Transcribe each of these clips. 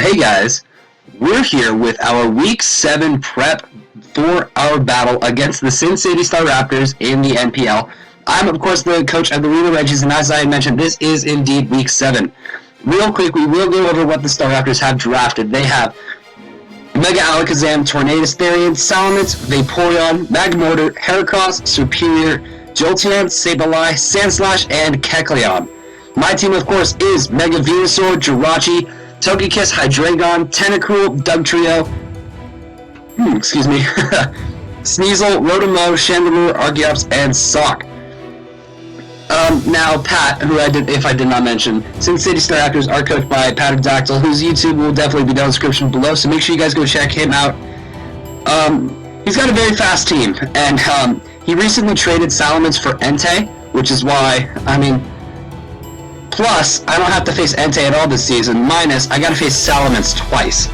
Hey guys, we're here with our Week 7 prep for our battle against the Sin City Staraptors in the NPL. I'm, of course, the coach of the Reno Regis, and as I had mentioned, this is indeed Week 7. Real quick, we will go over what the Staraptors have drafted. They have Mega Alakazam, Tornadus Therian, Salamence, Vaporeon, Magmortar, Heracross, Superior, Jolteon, Sableye, Sandslash, and Kecleon. My team, of course, is Mega Venusaur, Jirachi, Togekiss, Hydreigon, Tentacruel, Dugtrio, Sneasel, Rotom-mow, Chandelure, Archeops, and Sock. Now, Pat, who if I did not mention, Sin City Staraptors are coached by Paterdactle, whose YouTube will definitely be down in the description below, so make sure you guys go check him out. He's got a very fast team, and he recently traded Salamence for Entei, which is why, plus, I don't have to face Entei at all this season, minus, I gotta face Salamence twice,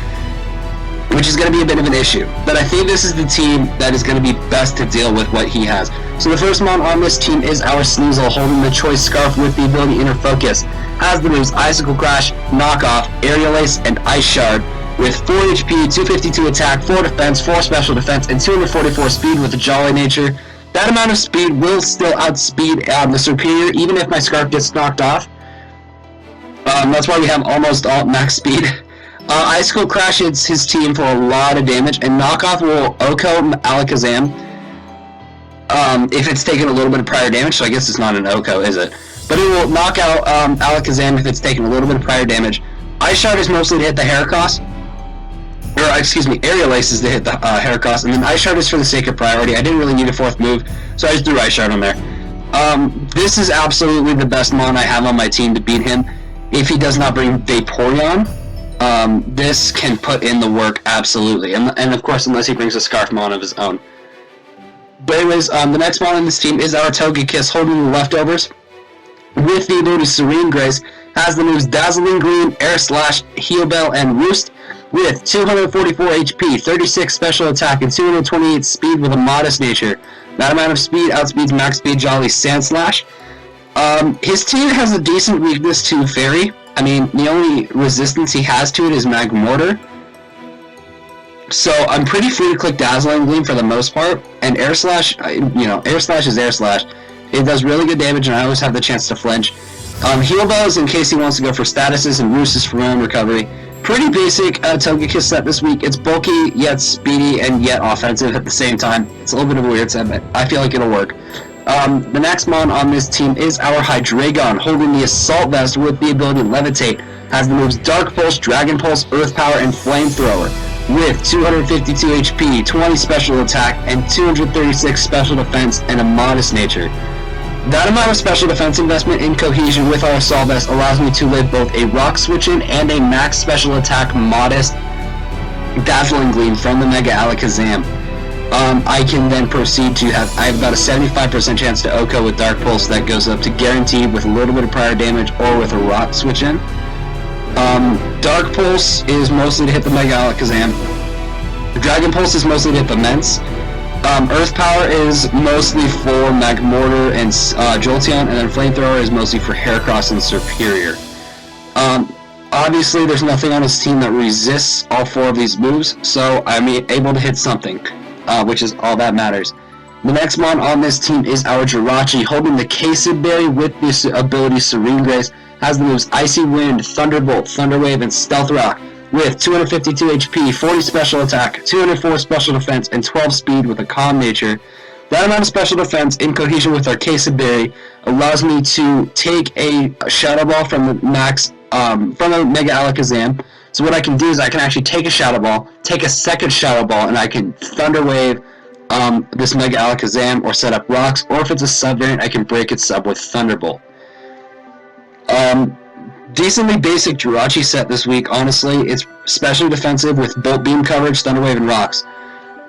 which is going to be a bit of an issue. But I think this is the team that is going to be best to deal with what he has. So the first mon on this team is our Sneasel, holding the Choice Scarf with the ability Inner Focus. Has the moves Icicle Crash, Knock Off, Aerial Ace, and Ice Shard, with 4 HP, 252 attack, 4 defense, 4 special defense, and 244 speed with a Jolly Nature. That amount of speed will still outspeed the Superior, even if my Scarf gets knocked off. That's why we have almost all max speed. Icicle Crash hits his team for a lot of damage, and Knockoff will OHKO Alakazam if it's taken a little bit of prior damage, so I guess it's not an OHKO, is it? But it will knock out Alakazam if it's taken a little bit of prior damage. Ice Shard is mostly to hit the Heracross, Aerial Ace is to hit the Heracross, and then Ice Shard is for the sake of priority. I didn't really need a fourth move, so I just threw Ice Shard on there. This is absolutely the best mon I have on my team to beat him. If he does not bring Vaporeon, this can put in the work absolutely, and of course, unless he brings a Scarf mon of his own. But anyways, the next mon on this team is our Togekiss, holding the leftovers with the ability Serene Grace. Has the moves Dazzling Gleam, Air Slash, Heal Bell, and Roost, with 244 HP, 36 special attack, and 228 speed with a modest nature. That amount of speed outspeeds max speed Jolly Sandslash. His team has a decent weakness to Fairy. The only resistance he has to it is Magmortar. So I'm pretty free to click Dazzling Gleam for the most part, and Air Slash, Air Slash is Air Slash. It does really good damage, and I always have the chance to flinch. Heal Bell is in case he wants to go for statuses, and Roost is for own recovery. Pretty basic Togekiss set this week. It's bulky, yet speedy, and yet offensive at the same time. It's a little bit of a weird set, but I feel like it'll work. The next mon on this team is our Hydreigon, holding the Assault Vest with the ability Levitate. Has the moves Dark Pulse, Dragon Pulse, Earth Power, and Flamethrower, with 252 HP, 20 special attack, and 236 special defense, and a modest nature. That amount of special defense investment in cohesion with our Assault Vest allows me to live both a Rock Switch-In and a max special attack modest Dazzling Gleam from the Mega Alakazam. I can then proceed to I have about a 75% chance to OHKO with Dark Pulse that goes up to guaranteed with a little bit of prior damage or with a Rock Switch-In. Dark Pulse is mostly to hit the Mega Alakazam. Dragon Pulse is mostly to hit the Mence. Earth Power is mostly for Magmortar and Jolteon, and then Flamethrower is mostly for Heracross and Superior. Obviously, there's nothing on his team that resists all 4 of these moves, so I'm able to hit something, which is all that matters. The next mon on this team is our Jirachi, holding the Quesid Berry with the ability Serene Grace. Has the moves Icy Wind, Thunderbolt, Thunder Wave, and Stealth Rock, with 252 HP, 40 special attack, 204 special defense, and 12 speed with a calm nature. That amount of special defense in cohesion with our Quesid Berry allows me to take a Shadow Ball from the Mega Alakazam. So what I can do is I can actually take a Shadow Ball, take a second Shadow Ball, and I can Thunder Wave this Mega Alakazam or set up rocks, or if it's a sub-variant, I can break its sub with Thunderbolt. Decently basic Jirachi set this week, honestly. It's especially defensive with Bolt Beam coverage, Thunder Wave, and rocks.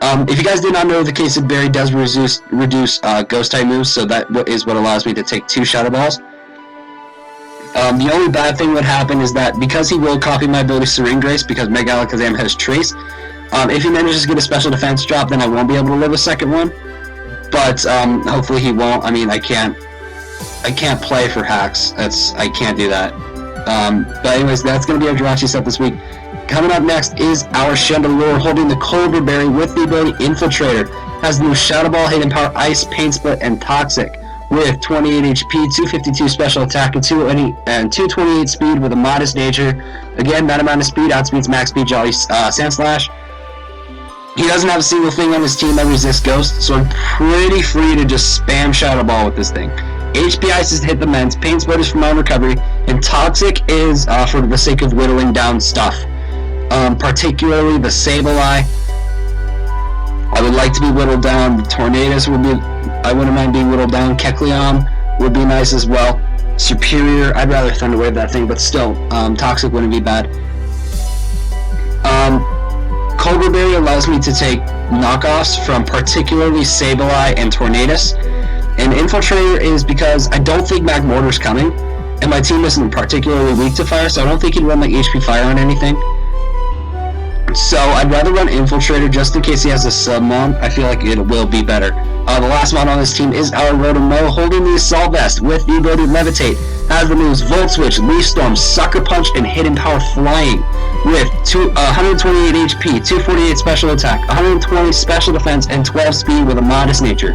If you guys did not know, the Quesid Berry does reduce Ghost-type moves, so that is what allows me to take 2 Shadow Balls. The only bad thing would happen is that because he will copy my ability Serene Grace, because Mega Alakazam has Trace, if he manages to get a special defense drop, then I won't be able to live a second one. But hopefully he won't. I can't play for hacks. I can't do that. But anyways, that's going to be our Jirachi set this week. Coming up next is our Chandelure, holding the Cobra Berry with the ability Infiltrator. Has the new Shadow Ball, Hidden Power, Ice, Pain Split, and Toxic. With 28 HP, 252 special attack, and 228 speed with a modest nature. Again, that amount of speed outspeeds max speed Jolly Sand Slash. He doesn't have a single thing on his team that resists Ghost, so I'm pretty free to just spam Shadow Ball with this thing. HP Ice is to hit the Ments, Pain Split is for my recovery, and Toxic is for the sake of whittling down stuff. Particularly the Sableye. I would like to be whittled down. The Tornadus would be, I wouldn't mind being whittled down. Kecleon would be nice as well. Superior, I'd rather Thunder Wave that thing, but still, Toxic wouldn't be bad. Cobra Berry allows me to take knockoffs from particularly Sableye and Tornadus. And Infiltrator is because I don't think Magmortar's coming, and my team isn't particularly weak to fire, so I don't think he'd run like HP Fire on anything. So I'd rather run Infiltrator just in case he has a sub-mon. I feel like it will be better. The last mon on this team is our rotom-c, holding the Assault Vest with the ability Levitate. Has the moves Volt Switch, Leaf Storm, Sucker Punch, and Hidden Power Flying. With 128 HP, 248 special attack, 120 special defense, and 12 speed with a modest nature.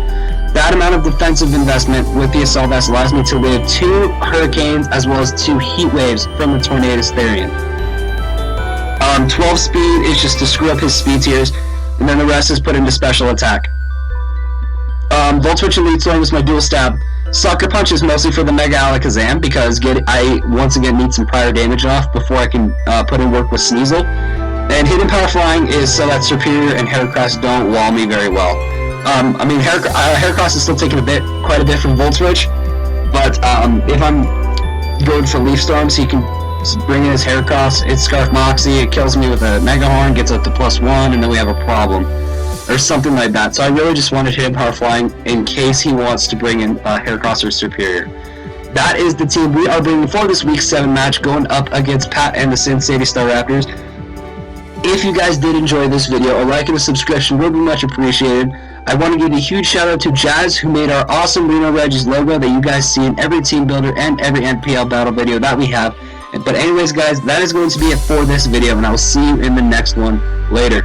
That amount of defensive investment with the Assault Vest allows me to live 2 Hurricanes as well as 2 Heat Waves from the Tornadus Therian. 12 speed is just to screw up his speed tiers, and then the rest is put into special attack. Volt Switch and Lead Storm is my dual stab. Sucker Punch is mostly for the Mega Alakazam because I once again need some prior damage off before I can put in work with Sneasel. And Hidden Power Flying is so that Superior and Heracross don't wall me very well. I mean, Heracross is still taking quite a bit from Volt Switch, but if I'm going for Leaf Storms, he can bring in his Heracross, it's Scarf Moxie, it kills me with a Mega Horn, gets up to +1, and then we have a problem. Or something like that. So I really just wanted Hidden Power Flying in case he wants to bring in Heracross or Superior. That is the team we are bringing for this Week 7 match, going up against Pat and the Sin City Staraptors. If you guys did enjoy this video, a like and a subscription would be much appreciated. I want to give a huge shout out to Jazz, who made our awesome Reno Regis logo that you guys see in every team builder and every NPL battle video that we have. But anyways guys, that is going to be it for this video, and I will see you in the next one. Later.